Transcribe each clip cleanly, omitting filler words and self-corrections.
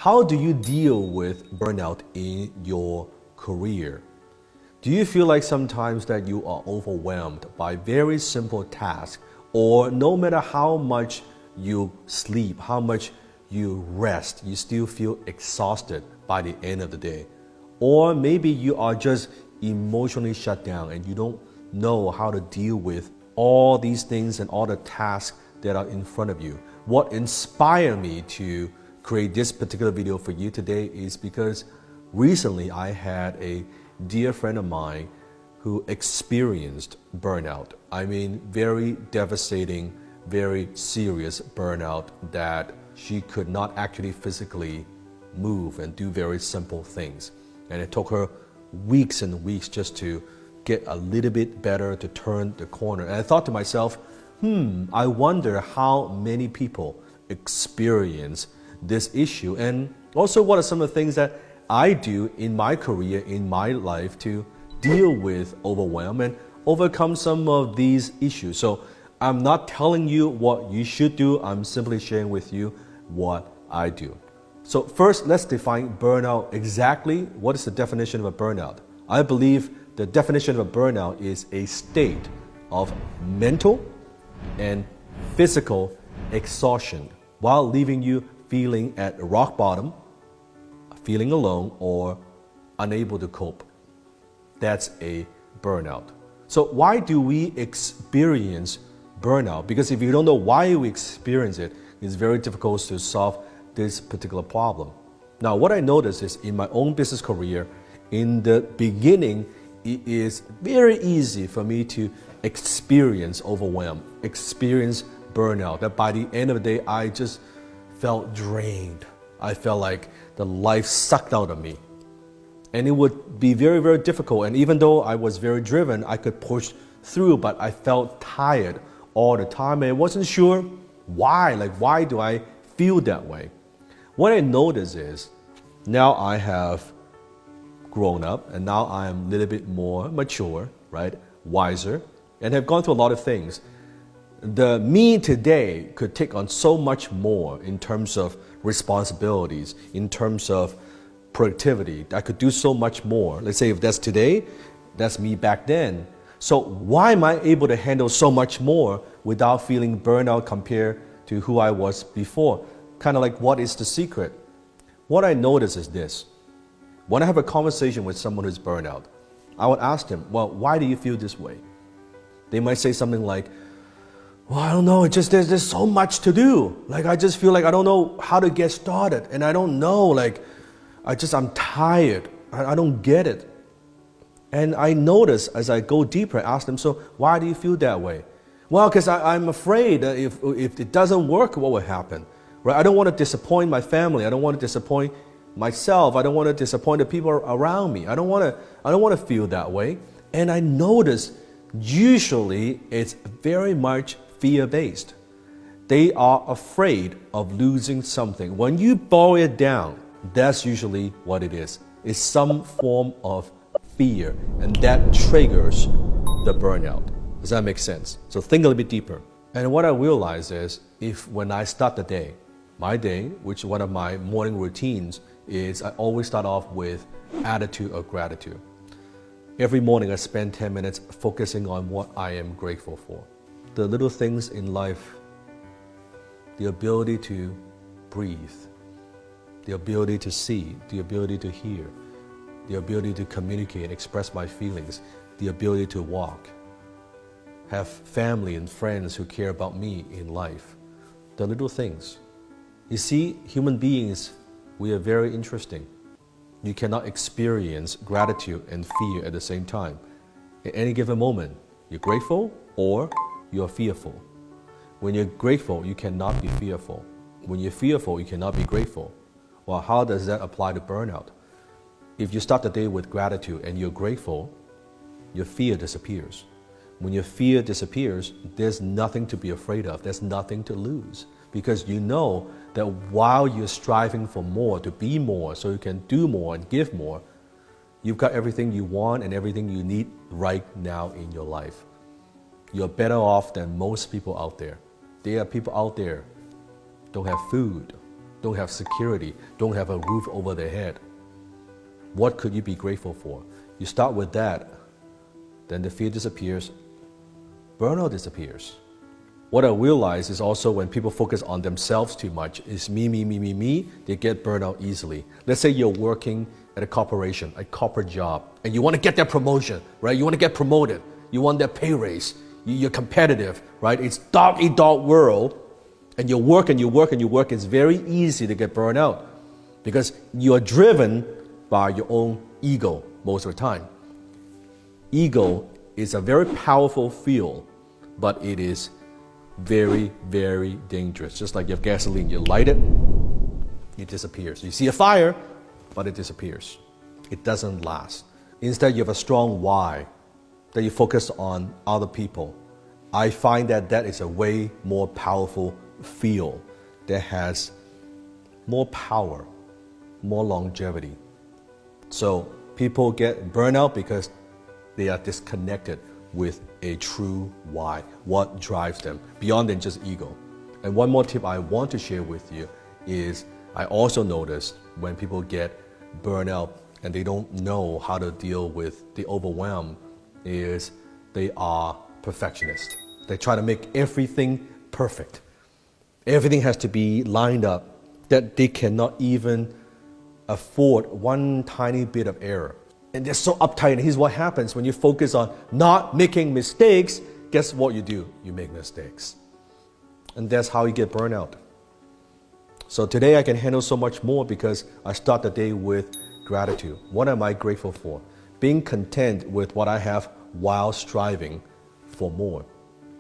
How do you deal with burnout in your career? Do you feel like sometimes that you are overwhelmed by very simple tasks, or no matter how much you sleep, how much you rest, you still feel exhausted by the end of the day? Or maybe you are just emotionally shut down and you don't know how to deal with all these things and all the tasks that are in front of you. What inspired me to create this particular video for you today is because recently I had a dear friend of mine who experienced burnout. I mean, very devastating, very serious burnout that she could not actually physically move and do very simple things. And it took her weeks and weeks just to get a little bit better, to turn the corner. And I thought to myself, I wonder how many people experience this issue, and also what are some of the things that I do in my career, in my life, to deal with overwhelm and overcome some of these issues. So I'm not telling you what you should do, I'm simply sharing with you what I do. So first, let's define burnout exactly. What is the definition of a burnout? I believe the definition of a burnout is a state of mental and physical exhaustion while leaving you feeling at rock bottom, feeling alone, or unable to cope. That's a burnout. So why do we experience burnout? Because if you don't know why we experience it, it's very difficult to solve this particular problem. Now, what I noticed is in my own business career, in the beginning, it is very easy for me to experience overwhelm, experience burnout, that by the end of the day, I just felt drained. I felt like the life sucked out of me. And it would be very, very difficult. And even though I was very driven, I could push through, but I felt tired all the time. And I wasn't sure why. Like, why do I feel that way? What I noticed is now I have grown up and now I'm a little bit more mature, right? Wiser, and have gone through a lot of things. The me today could take on so much more in terms of responsibilities, in terms of productivity. I could do so much more. Let's say if that's today, that's me back then. So why am I able to handle so much more without feeling burnout compared to who I was before? Kind of like, what is the secret? What I notice is this. When I have a conversation with someone who's burnt out, I would ask them, well, why do you feel this way? They might say something like, well, I don't know, it's just there's so much to do. Like, I just feel like I don't know how to get started. And I don't know, like, I'm tired. I don't get it. And I notice as I go deeper, I ask them, so why do you feel that way? Well, because I'm afraid that if it doesn't work, what will happen? Right? I don't want to disappoint my family. I don't want to disappoint myself. I don't want to disappoint the people around me. I don't want to feel that way. And I notice usually it's very much fear-based. They are afraid of losing something. When you boil it down, that's usually what it is. It's some form of fear, and that triggers the burnout. Does that make sense? So think a little bit deeper. And what I realize is, if when I start the day, my day, which one of my morning routines is, I always start off with attitude of gratitude. Every morning I spend 10 minutes focusing on what I am grateful for. The little things in life, the ability to breathe, the ability to see, the ability to hear, the ability to communicate, express my feelings, the ability to walk, have family and friends who care about me in life. The little things. You see, human beings, we are very interesting. You cannot experience gratitude and fear at the same time. At any given moment, you're grateful or you're fearful. When you're grateful, you cannot be fearful. When you're fearful, you cannot be grateful. Well, how does that apply to burnout? If you start the day with gratitude and you're grateful, your fear disappears. When your fear disappears, there's nothing to be afraid of. There's nothing to lose. Because you know that while you're striving for more, to be more, so you can do more and give more, you've got everything you want and everything you need right now in your life. You're better off than most people out there. There are people out there don't have food, don't have security, don't have a roof over their head. What could you be grateful for? You start with that, then the fear disappears, burnout disappears. What I realize is also when people focus on themselves too much, is me, they get burned out easily. Let's say you're working at a corporation, a corporate job, and you want to get that promotion, right? You want to get promoted, you want that pay raise, you're competitive, right? It's a dark world, and you work and you work and you work. It's very easy to get burned out because you're driven by your own ego most of the time. Ego is a very powerful fuel, but it is very, very dangerous. Just like you have gasoline, you light it, it disappears. You see a fire, but it disappears. It doesn't last. Instead, you have a strong why that you focus on other people. I find that that is a way more powerful fuel that has more power, more longevity. So people get burned out because they are disconnected with a true why, what drives them, beyond than just ego. And one more tip I want to share with you is I also notice when people get burned out and they don't know how to deal with the overwhelm is they are perfectionists. They try to make everything perfect. Everything has to be lined up, that they cannot even afford one tiny bit of error. And they're so uptight. And here's what happens when you focus on not making mistakes. Guess what you do? You make mistakes. And that's how you get burned out. So today I can handle so much more because I start the day with gratitude. What am I grateful for? Being content with what I have while striving for more.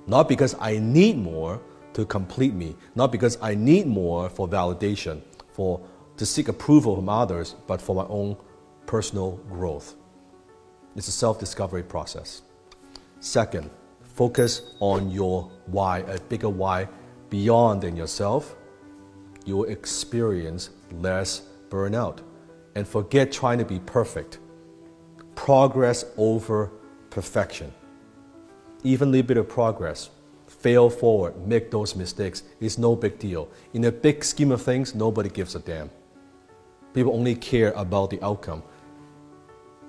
Not because I need more to complete me. Not because I need more for validation, to seek approval from others, but for my own personal growth. It's a self-discovery process. Second, focus on your why, a bigger why beyond than yourself. You will experience less burnout. And forget trying to be perfect. Progress over perfection. Even a little bit of progress. Fail forward, make those mistakes. It's no big deal. In the big scheme of things, nobody gives a damn. People only care about the outcome.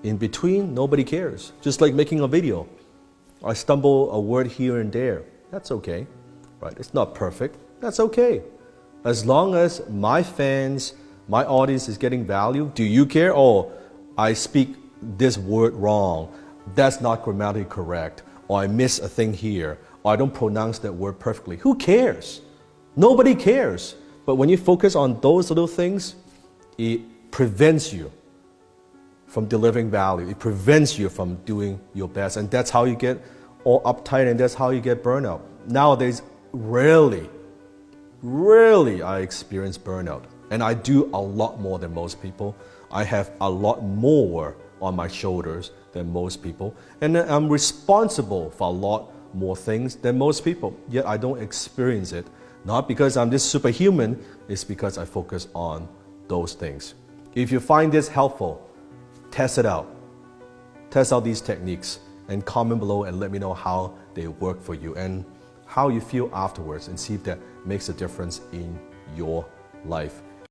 In between, nobody cares. Just like making a video. I stumble a word here and there. That's okay, right? It's not perfect. That's okay. As long as my fans, my audience is getting value, do you care? Oh, I speak this word wrong. That's not grammatically correct. Or I miss a thing here. Or I don't pronounce that word perfectly. Who cares? Nobody cares. But when you focus on those little things, it prevents you from delivering value. It prevents you from doing your best. And that's how you get all uptight and that's how you get burnout. Nowadays, rarely I experience burnout. And I do a lot more than most people. I have a lot more on my shoulders than most people. And I'm responsible for a lot more things than most people. Yet I don't experience it. Not because I'm this superhuman, it's because I focus on those things. If you find this helpful, test it out. Test out these techniques and comment below and let me know how they work for you and how you feel afterwards and see if that makes a difference in your life.